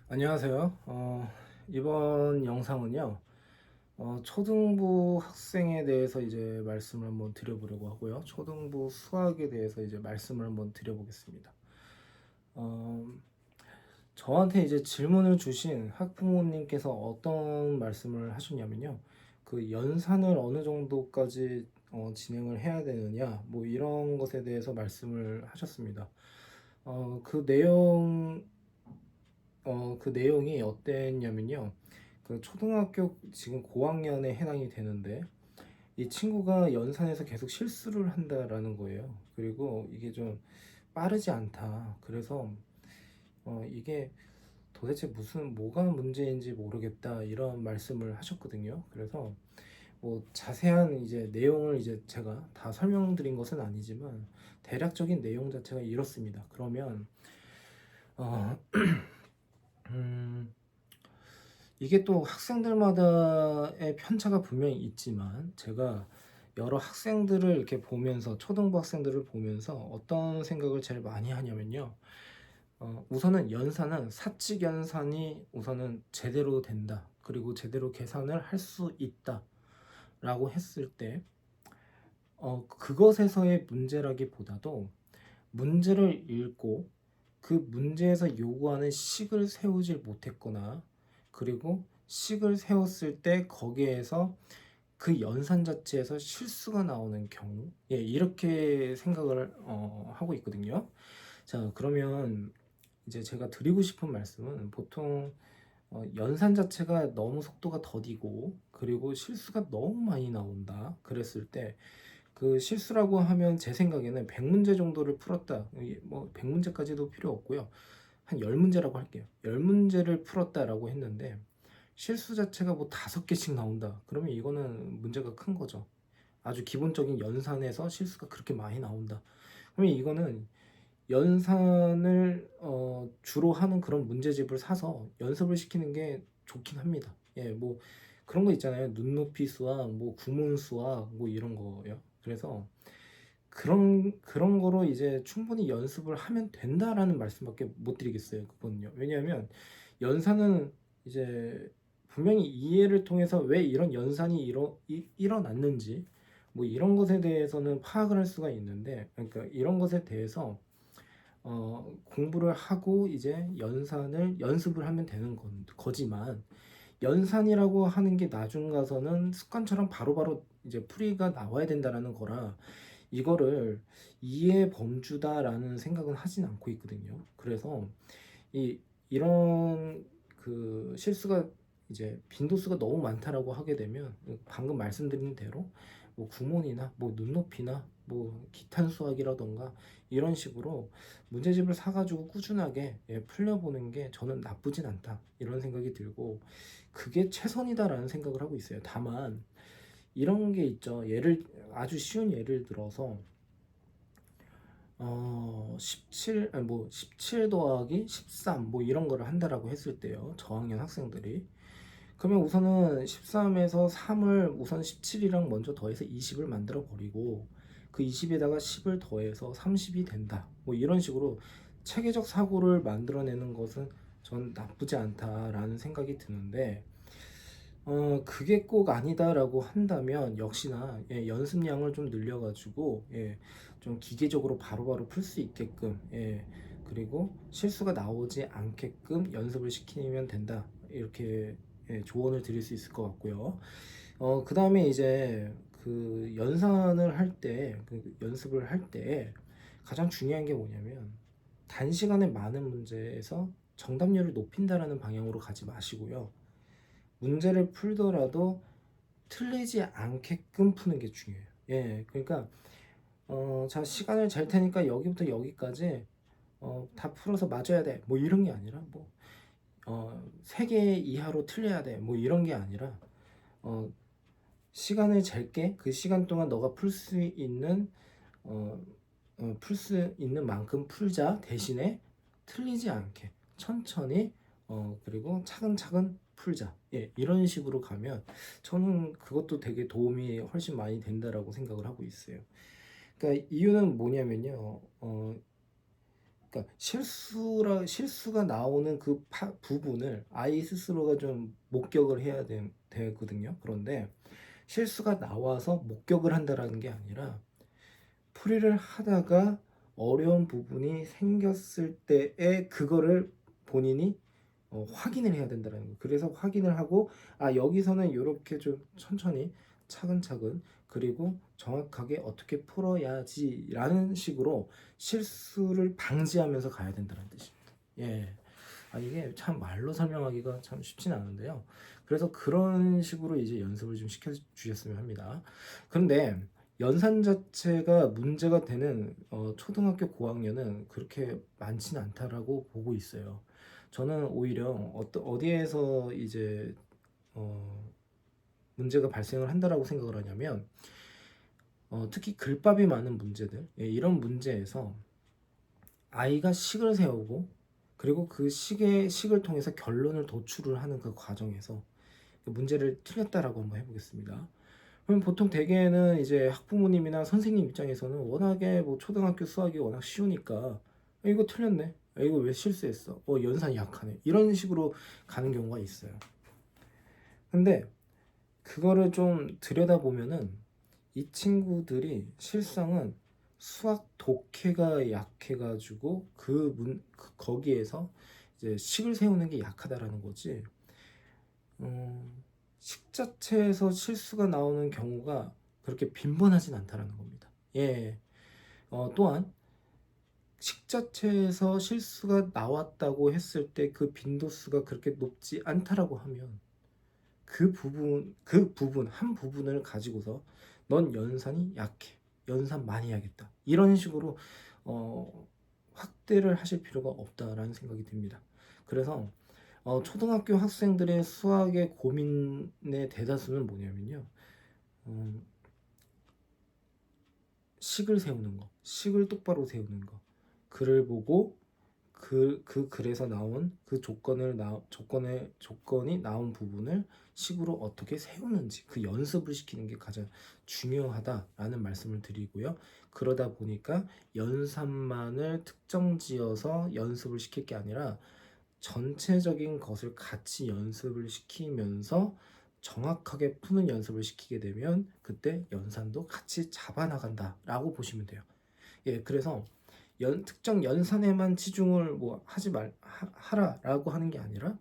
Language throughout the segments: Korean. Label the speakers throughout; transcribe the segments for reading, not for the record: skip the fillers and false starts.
Speaker 1: 안녕하세요. 이번 영상은요, 초등부 학생에 대해서 이제 말씀을 한번 드려보려고 하고요. 초등부 수학에 대해서 이제 말씀을 한번 드려보겠습니다. 어, 저한테 이제 질문을 주신 학부모님께서 어떤 말씀을 하셨냐면요. 그 연산을 어느 정도까지 진행을 해야 되느냐, 뭐 이런 것에 대해서 말씀을 하셨습니다. 어, 그 내용, 그 내용이 어땠냐면요. 그 초등학교 지금 고학년에 해당이 되는데 이 친구가 연산에서 계속 실수를 한다라는 거예요. 그리고 이게 좀 빠르지 않다. 그래서 이게 도대체 무슨 뭐가 문제인지 모르겠다 이런 말씀을 하셨거든요. 그래서 뭐 자세한 이제 내용을 이제 제가 다 설명드린 것은 아니지만 대략적인 내용 자체가 이렇습니다. 그러면 어, 음, 이게 또 학생들마다의 편차가 분명히 있지만 제가 여러 학생들을 이렇게 보면서 초등부 학생들을 보면서 어떤 생각을 제일 많이 하냐면요. 우선은 연산은 사칙 연산이 우선은 제대로 된다. 그리고 제대로 계산을 할 수 있다라고 했을 때 그것에서의 문제라기보다도 문제를 읽고 그 문제에서 요구하는 식을 세우질 못했거나 그리고 식을 세웠을 때 거기에서 그 연산 자체에서 실수가 나오는 경우 이렇게 생각을 하고 있거든요. 자, 그러면 이제 제가 드리고 싶은 말씀은 보통 연산 자체가 너무 속도가 더디고 그리고 실수가 너무 많이 나온다 그랬을 때 그 실수라고 하면 제 생각에는 100문제 정도를 풀었다. 뭐 100문제까지도 필요 없고요. 한 10문제라고 할게요. 10문제를 풀었다라고 했는데 실수 자체가 뭐 5개씩 나온다. 그러면 이거는 문제가 큰 거죠. 아주 기본적인 연산에서 실수가 그렇게 많이 나온다. 그러면 이거는 연산을 주로 하는 그런 문제집을 사서 연습을 시키는 게 좋긴 합니다. 예, 뭐 그런 거 있잖아요. 눈높이 수학, 뭐 구문 수학, 뭐 이런 거요. 그래서 그런 거로 이제 충분히 연습을 하면 된다라는 말씀밖에 못 드리겠어요. 그거는요. 왜냐하면 연산은 이제 분명히 이해를 통해서 왜 이런 연산이 일어났는지 뭐 이런 것에 대해서는 파악을 할 수가 있는데 그러니까 이런 것에 대해서 공부를 하고 이제 연산을 연습을 하면 되는 거지만 연산이라고 하는 게 나중 가서는 습관처럼 바로바로 이제 풀이가 나와야 된다라는 거라 이거를 이해 범주다라는 생각은 하진 않고 있거든요. 그래서 이런 그 실수가 이제 빈도수가 너무 많다라고 하게 되면 방금 말씀드린 대로 뭐 구몬이나 뭐 눈높이나 뭐 기탄 수학이라던가 이런 식으로 문제집을 사가지고 꾸준하게 풀려보는 게 저는 나쁘진 않다 이런 생각이 들고 그게 최선이다라는 생각을 하고 있어요. 다만 이런 게 있죠. 아주 쉬운 예를 들어서 17, 아니 뭐 17 더하기 13 뭐 이런 거를 한다라고 했을 때요. 저학년 학생들이. 그러면 우선은 13에서 3을 우선 17이랑 먼저 더해서 20을 만들어 버리고 그 20에다가 10을 더해서 30이 된다. 뭐 이런 식으로 체계적 사고를 만들어내는 것은 전 나쁘지 않다라는 생각이 드는데 그게 꼭 아니다라고 한다면 역시나 연습량을 좀 늘려가지고 좀 기계적으로 바로바로 풀 수 있게끔 그리고 실수가 나오지 않게끔 연습을 시키면 된다 이렇게 조언을 드릴 수 있을 것 같고요. 그 다음에 이제 그 연산을 할 때, 그 연습을 할 때 가장 중요한 게 뭐냐면 단시간에 많은 문제에서 정답률을 높인다라는 방향으로 가지 마시고요. 문제를 풀더라도 틀리지 않게끔 푸는 게 중요해요. 그러니까 자 시간을 잴 테니까 여기부터 여기까지 다 풀어서 맞아야 돼. 뭐 이런 게 아니라 뭐 3개 이하로 틀려야 돼. 뭐 이런 게 아니라 어, 시간을 잴게 그 시간 동안 너가 어, 풀 수 있는 만큼 풀자 대신에 틀리지 않게 천천히 그리고 차근차근 풀자 이런 식으로 가면 저는 그것도 되게 도움이 훨씬 많이 된다라고 생각을 하고 있어요. 그러니까 이유는 뭐냐면요 그러니까 실수가 나오는 그 부분을 아이 스스로가 좀 목격을 해야 되거든요. 그런데 실수가 나와서 목격을 한다라는 게 아니라 풀이를 하다가 어려운 부분이 생겼을 때에 그거를 본인이 확인을 해야 된다는 거예요. 그래서 확인을 하고 여기서는 이렇게 좀 천천히 차근차근 그리고 정확하게 어떻게 풀어야지라는 식으로 실수를 방지하면서 가야 된다는 뜻입니다. 예. 이게 참 말로 설명하기가 참 쉽지는 않은데요. 그래서 그런 식으로 이제 연습을 좀 시켜 주셨으면 합니다. 그런데 연산 자체가 문제가 되는 초등학교 고학년은 그렇게 많지는 않다라고 보고 있어요. 저는 오히려 어디에서 이제 문제가 발생을 한다라고 생각을 하냐면 특히 글밥이 많은 문제들, 이런 문제에서 아이가 식을 세우고 그리고 그 식을 통해서 결론을 도출을 하는 그 과정에서 문제를 틀렸다라고 한번 해보겠습니다. 그럼 보통 대개는 이제 학부모님이나 선생님 입장에서는 워낙에 뭐 초등학교 수학이 워낙 쉬우니까 이거 틀렸네, 이거 왜 실수했어, 연산이 약하네, 이런 식으로 가는 경우가 있어요. 근데 그거를 좀 들여다보면은 이 친구들이 실상은 수학 독해가 약해가지고 거기에서 이제 식을 세우는 게 약하다라는 거지. 식 자체에서 실수가 나오는 경우가 그렇게 빈번하진 않다라는 겁니다. 예. 또한 식 자체에서 실수가 나왔다고 했을 때 그 빈도수가 그렇게 높지 않다라고 하면 그 부분 한 부분을 가지고서 넌 연산이 약해, 연산 많이 해야겠다, 이런 식으로 확대를 하실 필요가 없다라는 생각이 듭니다. 그래서 초등학교 학생들의 수학의 고민의 대다수는 뭐냐면요, 식을 세우는 거, 식을 똑바로 세우는 거, 글을 보고 그 글에서 나온 그 조건이 나온 부분을 식으로 어떻게 세우는지 그 연습을 시키는 게 가장 중요하다라는 말씀을 드리고요. 그러다 보니까 연산만을 특정 지어서 연습을 시킬 게 아니라 전체적인 것을 같이 연습을 시키면서 정확하게 푸는 연습을 시키게 되면 그때 연산도 같이 잡아나간다라고 보시면 돼요. 예, 그래서 특정 연산에만 치중을 뭐 하라라고 하는 게 아니라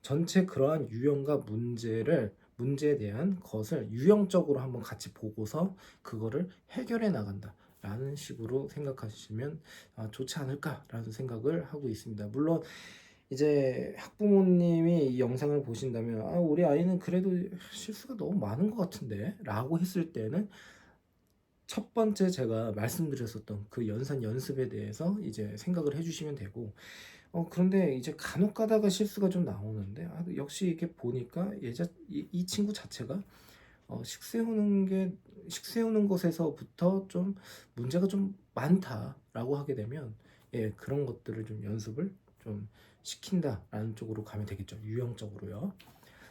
Speaker 1: 전체 그러한 유형과 문제에 대한 것을 유형적으로 한번 같이 보고서 그거를 해결해 나간다 라는 식으로 생각하시면 좋지 않을까라는 생각을 하고 있습니다. 물론 이제 학부모님이 이 영상을 보신다면 우리 아이는 그래도 실수가 너무 많은 것 같은데 라고 했을 때는 첫 번째 제가 말씀드렸었던 그 연산 연습에 대해서 이제 생각을 해주시면 되고, 그런데 이제 간혹 가다가 실수가 좀 나오는데 역시 이렇게 보니까 이 친구 자체가 식 세우는 것에서부터 좀 문제가 좀 많다라고 하게 되면 그런 것들을 좀 연습을 좀 시킨다라는 쪽으로 가면 되겠죠. 유형적으로요.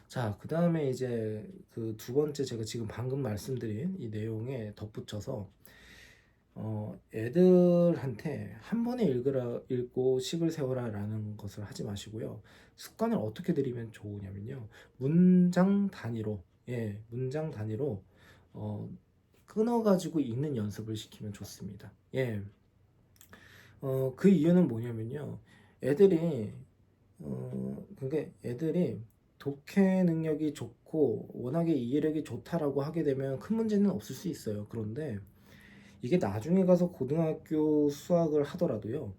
Speaker 1: 자, 그 다음에 이제 그 두 번째 제가 지금 방금 말씀드린 이 내용에 덧붙여서 애들한테 한 번에 읽고 식을 세워라 라는 것을 하지 마시고요. 습관을 어떻게 들이면 좋으냐면요, 문장 단위로 끊어가지고 읽는 연습을 시키면 좋습니다. 그 이유는 뭐냐면요, 애들이 그게 애들이 독해 능력이 좋고 워낙에 이해력이 좋다라고 하게 되면 큰 문제는 없을 수 있어요. 그런데 이게 나중에 가서 고등학교 수학을 하더라도요,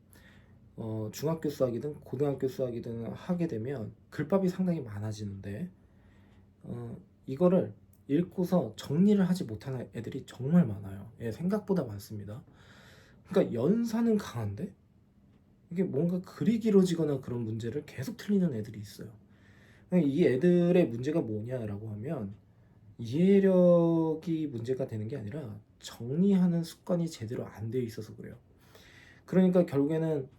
Speaker 1: 중학교 수학이든 고등학교 수학이든 하게 되면 글밥이 상당히 많아지는데 이거를 읽고서 정리를 하지 못하는 애들이 정말 많아요. 생각보다 많습니다. 그러니까 연산은 강한데 이게 뭔가 글이 길어지거나 그런 문제를 계속 틀리는 애들이 있어요. 이 애들의 문제가 뭐냐라고 하면 이해력이 문제가 되는 게 아니라 정리하는 습관이 제대로 안 돼 있어서 그래요. 그러니까 결국에는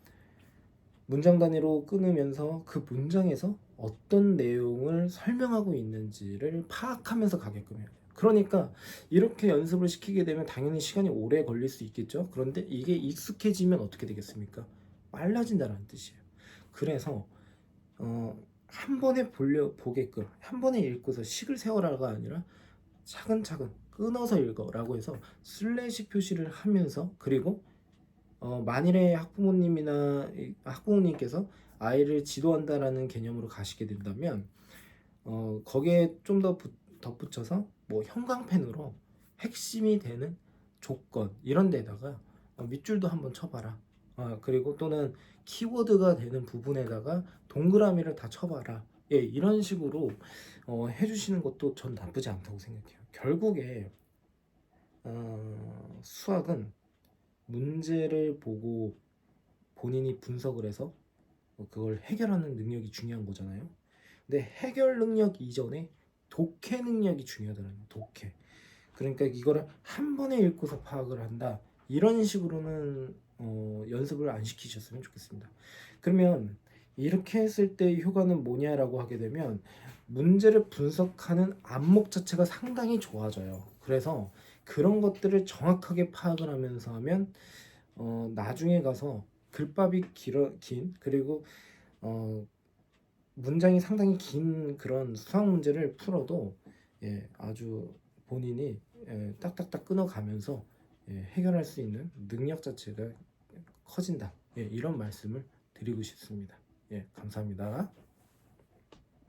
Speaker 1: 문장 단위로 끊으면서 그 문장에서 어떤 내용을 설명하고 있는지를 파악하면서 가게끔 해요. 그러니까 이렇게 연습을 시키게 되면 당연히 시간이 오래 걸릴 수 있겠죠. 그런데 이게 익숙해지면 어떻게 되겠습니까? 빨라진다라는 뜻이에요. 그래서 한 번에 보게끔 한 번에 읽고서 식을 세워라가 아니라 차근차근 끊어서 읽어라고 해서 슬래시 표시를 하면서, 그리고 만일에 학부모님이나 학부모님께서 아이를 지도한다라는 개념으로 가시게 된다면 거기에 좀 더 덧붙여서 뭐 형광펜으로 핵심이 되는 조건 이런 데다가 밑줄도 한번 쳐봐라. 그리고 또는 키워드가 되는 부분에다가 동그라미를 다 쳐봐라. 예, 이런 식으로 해주시는 것도 전 나쁘지 않다고 생각해요. 결국에 수학은 문제를 보고 본인이 분석을 해서 그걸 해결하는 능력이 중요한 거잖아요. 근데 해결 능력 이전에 독해 능력이 중요하다는 거예요. 독해. 그러니까 이거를 한 번에 읽고서 파악을 한다, 이런 식으로는 연습을 안 시키셨으면 좋겠습니다. 그러면 이렇게 했을 때 효과는 뭐냐라고 하게 되면 문제를 분석하는 안목 자체가 상당히 좋아져요. 그래서 그런 것들을 정확하게 파악을 하면서 하면 나중에 가서 글밥이 긴, 그리고 문장이 상당히 긴 그런 수학 문제를 풀어도 아주 본인이 딱딱딱 끊어가면서 해결할 수 있는 능력 자체가 커진다. 이런 말씀을 드리고 싶습니다. 감사합니다.